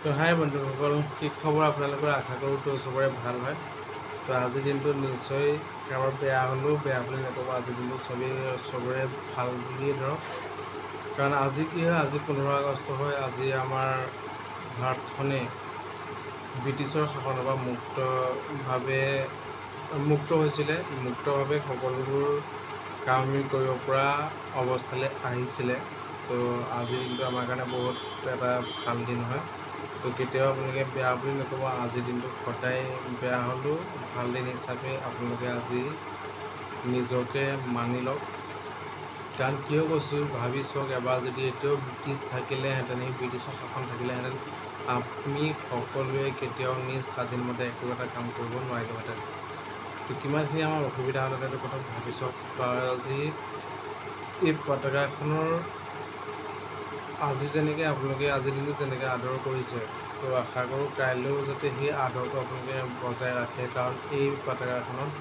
তো হাই বন্ধুসকল, কি খবৰ আপোনালোকৰ? আশা কৰোঁ তো চবৰে ভাল হয়। তো আজিৰ দিনটো নিশ্চয় কাৰোবাৰ বেয়া হ'লেও বেয়া বুলি নক'ব। আজিৰ দিনটো চবৰে ভাল বুলিয়ে ধৰক। কাৰণ আজি কি হয়, আজি 15 আগষ্ট হয়। আজি আমাৰ ভাৰতখনে ব্ৰিটিছৰ শাসনৰ পৰা মুক্ত হৈছিলে। মুক্তভাৱে সকলোবোৰ কাম আমি কৰিব পৰা অৱস্থালৈ আহিছিলে। তো আজিৰ দিনটো আমাৰ কাৰণে বহুত এটা ভাল দিন হয়। তো কেতিয়াও আপোনালোকে বেয়া বুলি নক'ব। আজিৰ দিনটো সদায় বেয়া হ'লেও ভাল দিন হিচাপে আপোনালোকে আজি নিজকে মানি লওক। কাৰণ কিয় কৈছোঁ, ভাবি চাওক, এবাৰ যদি এতিয়াও ব্ৰিটিছ থাকিলেহেঁতেন, সেই ব্ৰিটিছৰ শাসন থাকিলেহেঁতেন, আমি সকলোৱে কেতিয়াও নিজ স্বাধীনমতে একো এটা কাম কৰিব নোৱাৰিলোহেঁতেন। তো কিমানখিনি আমাৰ অসুবিধা হ'লহেঁতেন এইটো কথা ভাবি চাওক। আজি এই পতাকাখনৰ আজি যেনেকৈ আপোনালোকে আজিৰ দিনটো যেনেকৈ আদৰ কৰিছে, তো আশা কৰোঁ কাইলৈও যাতে সেই আদৰটো আপোনালোকে বজাই ৰাখে। কাৰণ এই পতাকাখনত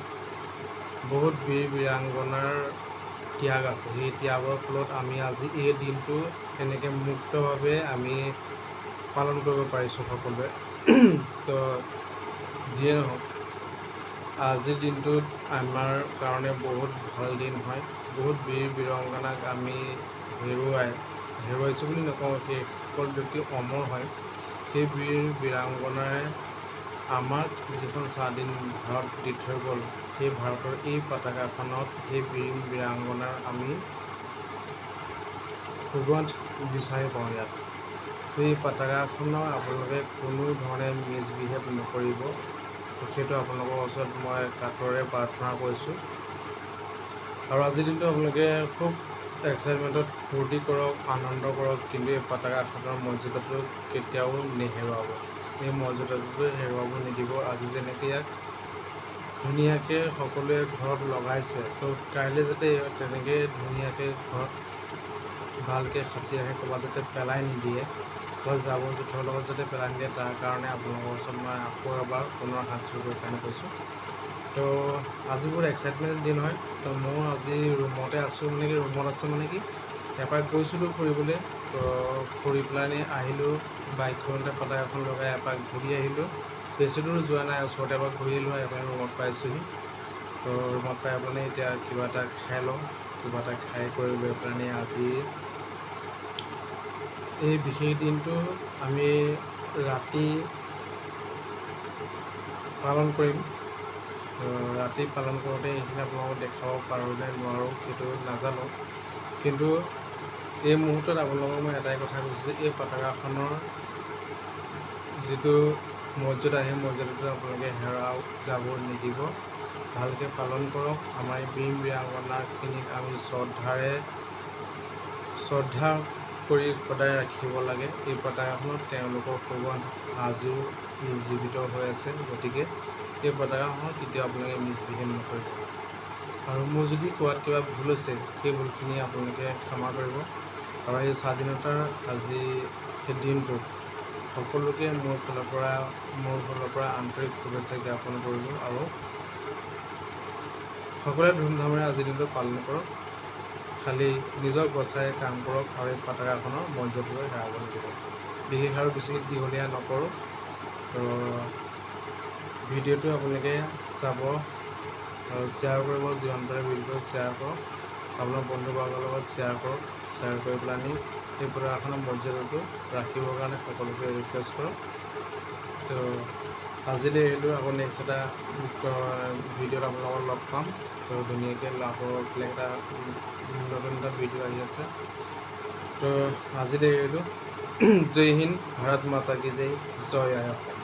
বহুত বীৰ বীৰাংগনাৰ ত্যাগ আছে। সেই ত্যাগৰ ফলত আমি আজি এই দিনটো এনেকৈ মুক্তভাৱে আমি পালন কৰিব পাৰিছোঁ সকলোৱে। তো যিয়ে নহওক, আজিৰ দিনটোত আমাৰ কাৰণে বহুত ভাল দিন হয়। বহুত বীৰ বীৰাংগনাক আমি হেৰুৱাইছোঁ বুলি নকওঁ, সেই সকলো ব্যক্তি অমৰ হয়। সেই বীৰ বীৰাংগনাই আমাক যিখন স্বাধীন ভাৰত দি থৈ গ'ল, সেই ভাৰতৰ এই পতাকাখনত সেই বীৰ বীৰাংগনাৰ আমি সুগন্ধ বিচাৰি পাওঁ ইয়াত। সেই পতাকাখনৰ আপোনালোকে কোনো ধৰণে মিছবিহেভ নকৰিব। সেইটো আপোনালোকৰ ওচৰত মই কাতৰে প্ৰাৰ্থনা কৰিছোঁ। আৰু আজিৰ দিনটো আপোনালোকে খুব এক্সাইটমেণ্টত ফূৰ্তি কৰক, আনন্দ কৰক, কিন্তু এই পতাকাখনৰ মৰ্যাদাটো কেতিয়াও নেহেৰুৱাব। এই মৰ্যাদাটো হেৰুৱাব নিদিব। আজি যেনেকৈ ইয়াক ধুনীয়াকৈ সকলোৱে ঘৰত লগাইছে, তো কাইলৈ যাতে তেনেকৈ ধুনীয়াকৈ ঘৰত ভালকৈ সাঁচি ৰাখে, ক'ৰবাত যাতে পেলাই নিদিয়ে, ক'ৰবাত জাবৰ জোঁথৰৰ লগত যাতে পেলাই নিদিয়ে। তাৰ কাৰণে আপোনালোকৰ ওচৰত মই আকৌ এবাৰ পুনৰ হাত জোৰ কাৰণে কৈছোঁ। তো আজি বহুত এক্সাইটমেণ্ট দিন হয়। তো মই আজি ৰুমত আছোঁ মানে কি এপাক গৈছিলোঁ ফুৰিবলৈ। তো ফুৰি পেলাই আহিলোঁ, বাইকখনতে পতাকাখন লগাই এপাক ঘূৰি আহিলোঁ। বেছি দূৰ যোৱা নাই, ওচৰতে এপাক ঘূৰি আহিলোঁ, এপাক ৰুমত পাইছোঁহি। তো ৰুমত পাই পেলাই এতিয়া কিবা এটা খাই লওঁ। কিবা এটা খাই কৰি লৈ পেলাই আজি এই বিশেষ দিনটো আমি ৰাতি পালন কৰিম। ৰাতি পালন কৰোঁতে এইখিনি আপোনালোকক দেখাব পাৰোঁ নে নোৱাৰোঁ সেইটো নাজানো, কিন্তু এই মুহূৰ্তত আপোনালোকক মই এটাই কথা কৈছোঁ যে এই পতাকাখনৰ যিটো মৰ্যাদা, সেই মৰ্যাদাটো আপোনালোকে হেৰাই যাব নিদিব। ভালকৈ পালন কৰক। আমাৰ এই বীৰ বীৰাংগনাখিনিক আমি শ্ৰদ্ধা কৰি সদায় ৰাখিব লাগে। এই পতাকাখনত তেওঁলোকৰ সুগন্ধ আজিও জীৱিত হৈ আছে। গতিকে এই পতাকাখনত কেতিয়াও আপোনালোকে মিছবিহেভ নকৰিব। আৰু মোৰ যদি কোৱাত কিবা ভুল হৈছে, সেই ভুলখিনি আপোনালোকে ক্ষমা কৰিব। আৰু এই স্বাধীনতাৰ আজি সেই দিনটোত সকলোকে মোৰ ফালৰ পৰা আন্তৰিক শুভেচ্ছা জ্ঞাপন কৰিলোঁ। আৰু সকলোৱে ধুমধামেৰে আজিৰ দিনটো পালন কৰক। খালি নিজক বচাই কাম কৰক আৰু এই পতাকাখনৰ মৰ্যাদাটো হেৰাব নিদিব। বিশেষ আৰু বেছি দীঘলীয়া নকৰোঁ। তো ভিডিঅ'টো আপোনালোকে চাব আৰু শ্বেয়াৰ কৰিব, যিমান পাৰে ভিডিঅ'টো শ্বেয়াৰ কৰক, আপোনাৰ বন্ধুবৰ্গৰ লগত শ্বেয়াৰ কৰক। শ্বেয়াৰ কৰি পেলাই এই পতাকাখনৰ মৰ্যাদাটো ৰাখিবৰ কাৰণে সকলোকে ৰিকুৱেষ্ট কৰক। তো আজিলৈ এৰিলোঁ, আকৌ নেক্সট এটা ভিডিঅ'ত আপোনালোকক লগ পাম। তো ধুনীয়াকৈ আকৌ বেলেগ এটা নতুন এটা ভিডিঅ' আহি আছে। তো আজিলৈ এৰিলোঁ। জয় হিন্দ, ভাৰত মাতা কি জয়, জয় আই অসম।